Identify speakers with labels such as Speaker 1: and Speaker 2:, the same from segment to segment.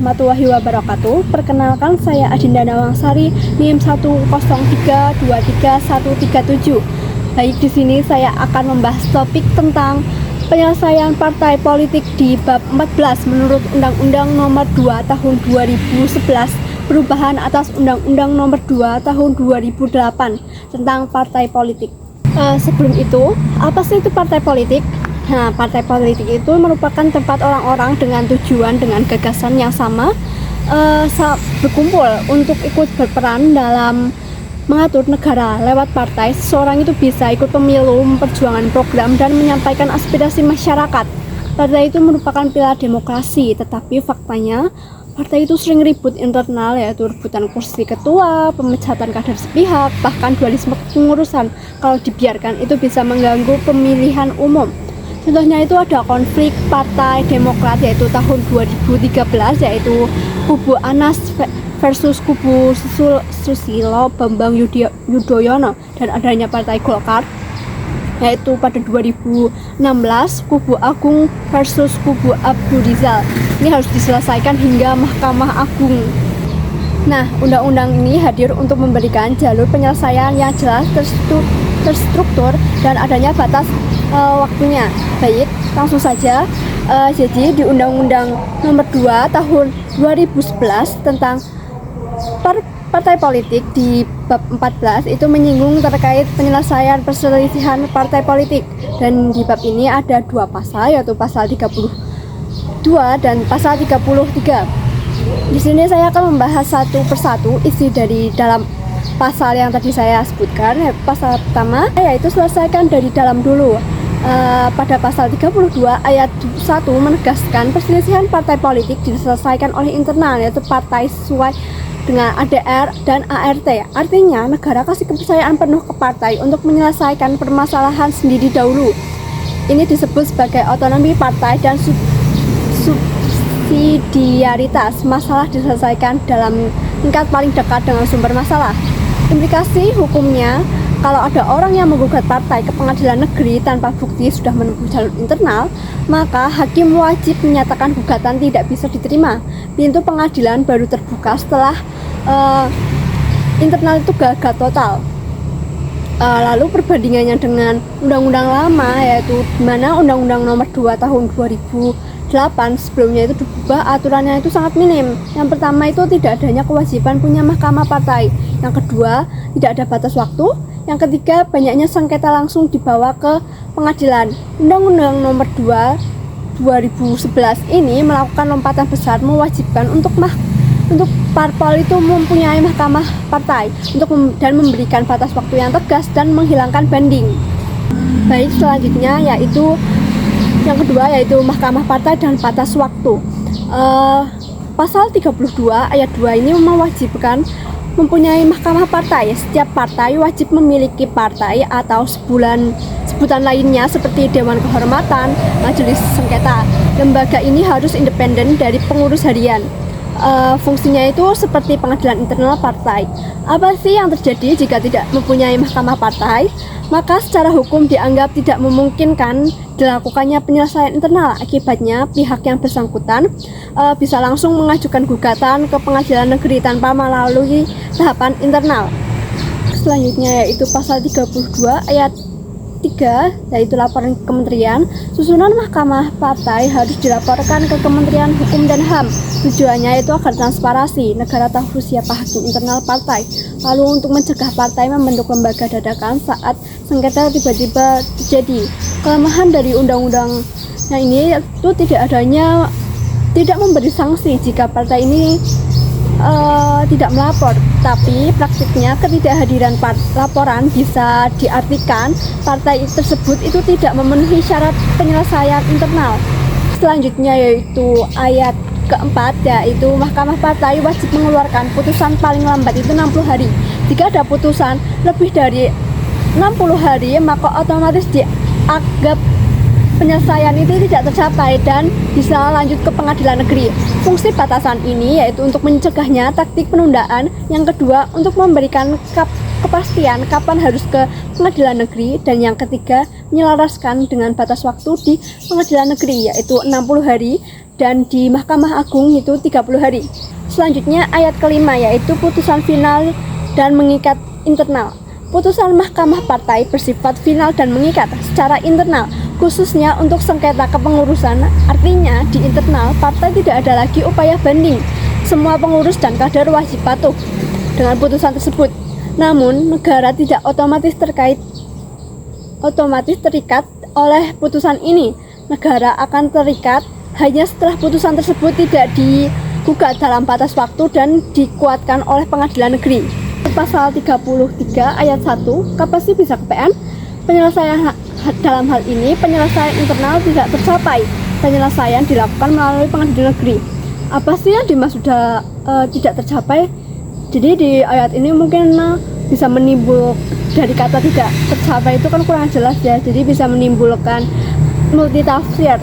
Speaker 1: warahmatullahi wabarakatuh. Perkenalkan, saya Adinda Nawangsari, NIM 103233137. Baik, di sini saya akan membahas topik tentang penyelesaian partai politik di bab 14 menurut Undang-Undang Nomor 2 Tahun 2011 perubahan atas Undang-Undang Nomor 2 Tahun 2008 tentang partai politik. Sebelum itu, apa sih itu partai politik? Nah, partai politik itu merupakan tempat orang-orang dengan tujuan, dengan gagasan yang sama berkumpul untuk ikut berperan dalam mengatur negara. Lewat partai, seseorang itu bisa ikut pemilu, memperjuangkan program, dan menyampaikan aspirasi masyarakat. Partai itu merupakan pilar demokrasi, tetapi faktanya partai itu sering ribut internal, yaitu rebutan kursi ketua, pemecatan kader sepihak, bahkan dualisme pengurusan. Kalau dibiarkan, itu bisa mengganggu pemilihan umum. Contohnya itu ada konflik Partai Demokrat yaitu tahun 2013, yaitu kubu Anas versus kubu Susilo Bambang Yudhoyono, dan adanya Partai Golkar yaitu pada 2016 kubu Agung versus kubu Abdul Rizal. Ini harus diselesaikan hingga Mahkamah Agung. Nah, undang-undang ini hadir untuk memberikan jalur penyelesaian yang jelas, terstruktur, dan adanya batas waktunya. Baik, langsung saja. Jadi di Undang-Undang Nomor 2 Tahun 2011 tentang partai politik di bab 14 itu menyinggung terkait penyelesaian perselisihan partai politik, dan di bab ini ada dua pasal, yaitu pasal 32 dan pasal 33. Di sini saya akan membahas satu persatu isi dari dalam pasal yang tadi saya sebutkan. Pasal pertama yaitu selesaikan dari dalam dulu. Pada pasal 32 ayat 1 menegaskan perselisihan partai politik diselesaikan oleh internal, yaitu partai sesuai dengan ADR dan ART. Artinya negara kasih kepercayaan penuh ke partai untuk menyelesaikan permasalahan sendiri dahulu. Ini disebut sebagai otonomi partai dan subsidiaritas. Masalah diselesaikan dalam tingkat paling dekat dengan sumber masalah. Implikasi hukumnya, kalau ada orang yang menggugat partai ke pengadilan negeri tanpa bukti sudah menempuh jalur internal, maka hakim wajib menyatakan gugatan tidak bisa diterima. Pintu pengadilan baru terbuka setelah internal itu gagal total. Lalu perbandingannya dengan undang-undang lama, yaitu dimana Undang-Undang Nomor 2 Tahun 2008 sebelumnya itu diubah, aturannya itu sangat minim. Yang pertama itu tidak adanya kewajiban punya mahkamah partai. Yang kedua, tidak ada batas waktu. Yang ketiga, banyaknya sengketa langsung dibawa ke pengadilan. Undang-Undang Nomor 2 2011 ini melakukan lompatan besar, mewajibkan untuk parpol itu mempunyai mahkamah partai dan memberikan batas waktu yang tegas dan menghilangkan banding. Baik, selanjutnya yaitu yang kedua yaitu mahkamah partai dan batas waktu. Pasal 32 ayat 2 ini mewajibkan mempunyai mahkamah partai. Setiap partai wajib memiliki partai atau sebutan lainnya seperti Dewan Kehormatan, Majelis Sengketa. Lembaga ini harus independen dari pengurus harian. Fungsinya itu seperti pengadilan internal partai. Apa sih yang terjadi jika tidak mempunyai mahkamah partai? Maka secara hukum dianggap tidak memungkinkan dilakukannya penyelesaian internal. Akibatnya pihak yang bersangkutan bisa langsung mengajukan gugatan ke pengadilan negeri tanpa melalui tahapan internal. Selanjutnya yaitu pasal 32 ayat 3, yaitu laporan kementerian. Susunan mahkamah partai harus dilaporkan ke Kementerian Hukum dan HAM. Tujuannya itu agar transparansi, negara tahu siapa hakim internal partai. Lalu untuk mencegah partai membentuk lembaga dadakan saat sengketa tiba-tiba terjadi. Kelemahan dari undang-undang ini itu tidak memberi sanksi jika partai ini tidak melapor, tapi praktiknya ketidakhadiran laporan bisa diartikan partai tersebut itu tidak memenuhi syarat penyelesaian internal. Selanjutnya yaitu ayat keempat, yaitu mahkamah partai wajib mengeluarkan putusan paling lambat itu 60 hari. Jika ada putusan lebih dari 60 hari, maka otomatis dianggap penyelesaian itu tidak tercapai dan bisa lanjut ke pengadilan negeri. Fungsi batasan ini yaitu untuk mencegahnya taktik penundaan. Yang kedua, untuk memberikan kepastian kapan harus ke pengadilan negeri. Dan yang ketiga, menyelaraskan dengan batas waktu di pengadilan negeri yaitu 60 hari dan di Mahkamah Agung itu 30 hari. Selanjutnya ayat kelima yaitu putusan final dan mengikat internal. Putusan Mahkamah Partai bersifat final dan mengikat secara internal, khususnya untuk sengketa kepengurusan. Artinya di internal partai tidak ada lagi upaya banding. Semua pengurus dan kader wajib patuh dengan putusan tersebut. Namun negara tidak otomatis terikat oleh putusan ini. Negara akan terikat hanya setelah putusan tersebut tidak digugat dalam batas waktu dan dikuatkan oleh pengadilan negeri. Pasal 33 ayat 1 KPSI bisa ke PN. Penyelesaian dalam hal ini penyelesaian internal tidak tercapai. Penyelesaian dilakukan melalui pengadilan negeri. Apa sih yang dimaksud tidak tercapai? Jadi di ayat ini mungkin bisa menimbul dari kata tidak tercapai itu kan kurang jelas ya. Jadi bisa menimbulkan multitafsir.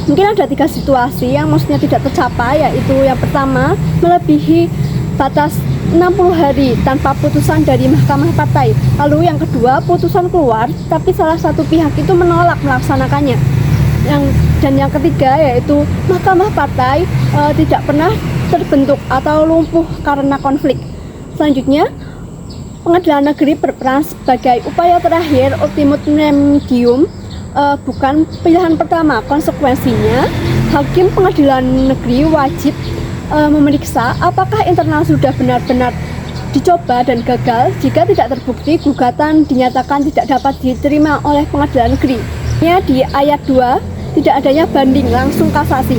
Speaker 1: Mungkin ada 3 situasi yang maksudnya tidak tercapai, yaitu yang pertama melebihi batas 60 hari tanpa putusan dari Mahkamah Partai. Lalu yang kedua putusan keluar tapi salah satu pihak itu menolak melaksanakannya. Dan yang ketiga yaitu Mahkamah Partai tidak pernah terbentuk atau lumpuh karena konflik. Selanjutnya pengadilan negeri berperan sebagai upaya terakhir ultimum remedium, bukan pilihan pertama. Konsekuensinya hakim pengadilan negeri wajib memeriksa apakah internal sudah benar-benar dicoba dan gagal. Jika tidak terbukti, gugatan dinyatakan tidak dapat diterima oleh pengadilan negeri. Di ayat 2 tidak adanya banding, langsung kasasi.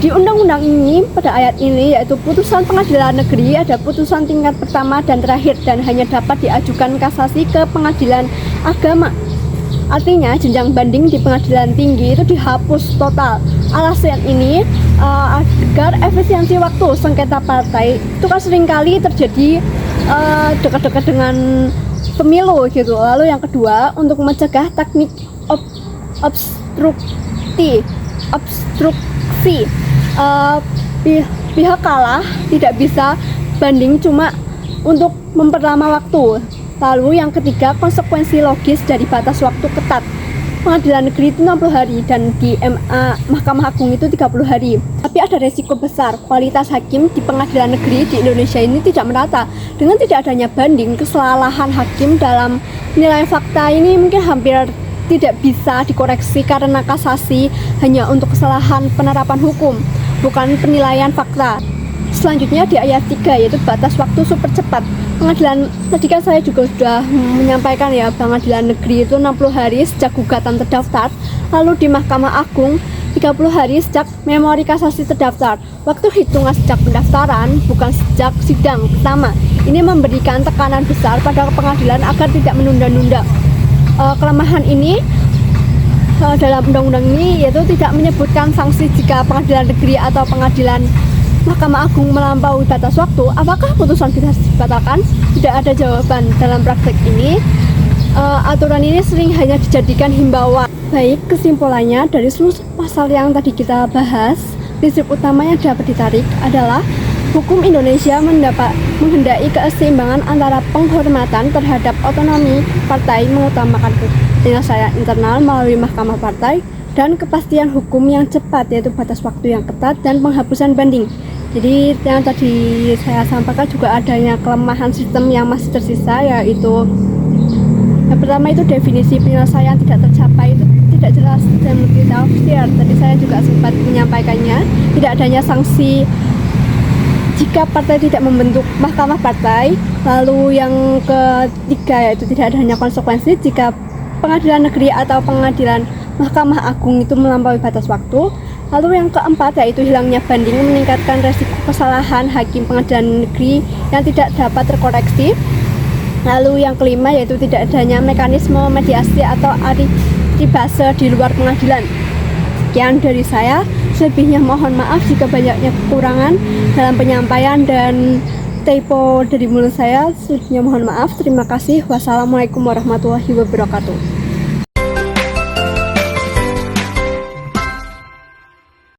Speaker 1: Di undang-undang ini pada ayat ini yaitu putusan pengadilan negeri ada putusan tingkat pertama dan terakhir dan hanya dapat diajukan kasasi ke pengadilan agama. Artinya jenjang banding di pengadilan tinggi itu dihapus total. Alasan ini agar efisiensi waktu sengketa partai itu kan seringkali terjadi dekat-dekat dengan pemilu gitu. Lalu yang kedua untuk mencegah teknik obstruksi pihak kalah tidak bisa banding cuma untuk memperlama waktu. Lalu yang ketiga konsekuensi logis dari batas waktu ketat. Pengadilan negeri itu 60 hari dan di Mahkamah Agung itu 30 hari. Tapi ada resiko besar, kualitas hakim di pengadilan negeri di Indonesia ini tidak merata. Dengan tidak adanya banding, kesalahan hakim dalam nilai fakta ini mungkin hampir tidak bisa dikoreksi karena kasasi hanya untuk kesalahan penerapan hukum, bukan penilaian fakta. Selanjutnya di ayat 3 yaitu batas waktu super cepat. Pengadilan, tadi kan saya juga sudah menyampaikan ya, pengadilan negeri itu 60 hari sejak gugatan terdaftar, lalu di Mahkamah Agung 30 hari sejak memori kasasi terdaftar. Waktu hitungan sejak pendaftaran, bukan sejak sidang pertama. Ini memberikan tekanan besar pada pengadilan agar tidak menunda-nunda. Kelemahan ini dalam undang-undang ini yaitu tidak menyebutkan sanksi jika pengadilan negeri atau pengadilan Mahkamah Agung melampaui batas waktu. Apakah putusan bisa dibatalkan? Tidak ada jawaban. Dalam praktek ini, aturan ini sering hanya dijadikan himbauan. Baik, kesimpulannya dari seluruh pasal yang tadi kita bahas, prinsip utama yang dapat ditarik adalah hukum Indonesia menghendaki keseimbangan antara penghormatan terhadap otonomi partai, mengutamakan penyelesaian internal melalui Mahkamah Partai, dan kepastian hukum yang cepat yaitu batas waktu yang ketat dan penghapusan banding. Jadi yang tadi saya sampaikan juga adanya kelemahan sistem yang masih tersisa, yaitu yang pertama itu definisi penyelesaian tidak tercapai itu tidak jelas dan multitafsir. Tadi saya juga sempat menyampaikannya. Tidak adanya sanksi jika partai tidak membentuk Mahkamah Partai. Lalu yang ketiga yaitu tidak adanya konsekuensi jika pengadilan negeri atau pengadilan Mahkamah Agung itu melampaui batas waktu. Lalu yang keempat yaitu hilangnya banding meningkatkan resiko kesalahan hakim pengadilan negeri yang tidak dapat terkoreksi. Lalu yang kelima yaitu tidak adanya mekanisme mediasi atau arbitrase di luar pengadilan. Sekian dari saya, selebihnya mohon maaf jika banyaknya kekurangan dalam penyampaian dan typo dari mulut saya. Selebihnya mohon maaf. Terima kasih. Wassalamualaikum warahmatullahi wabarakatuh.